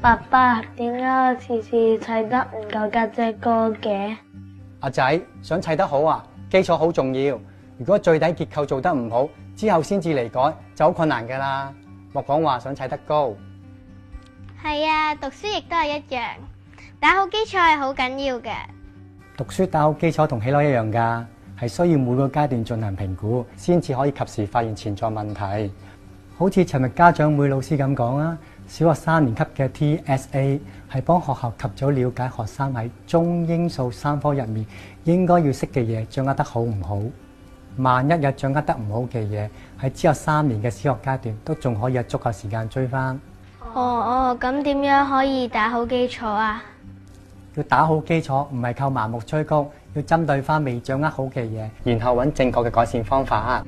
爸爸，點解我次次砌得唔夠家姐高嘅？阿仔，想砌得好啊，基礎好重要。如果最底結構做得唔好，之後先至嚟改就好困難噶啦。莫講話想砌得高。係啊，讀書亦都係一樣，打好基礎係好緊要嘅。讀書打好基礎同起樓一樣噶，係需要每個階段進行評估，先至可以及時發現潛在問題。好似尋日家長會老師咁講啊，小學3年級嘅 TSA 係幫學校及早了解學生喺中英數3科入面應該要識嘅嘢掌握得好唔好。萬一有掌握得唔好嘅嘢，喺之後3年嘅小學階段都仲可以有足夠時間追翻。咁點樣可以打好基礎啊？要打好基礎，唔係靠盲目催谷，要針對翻未掌握好嘅嘢，然後揾正確嘅改善方法。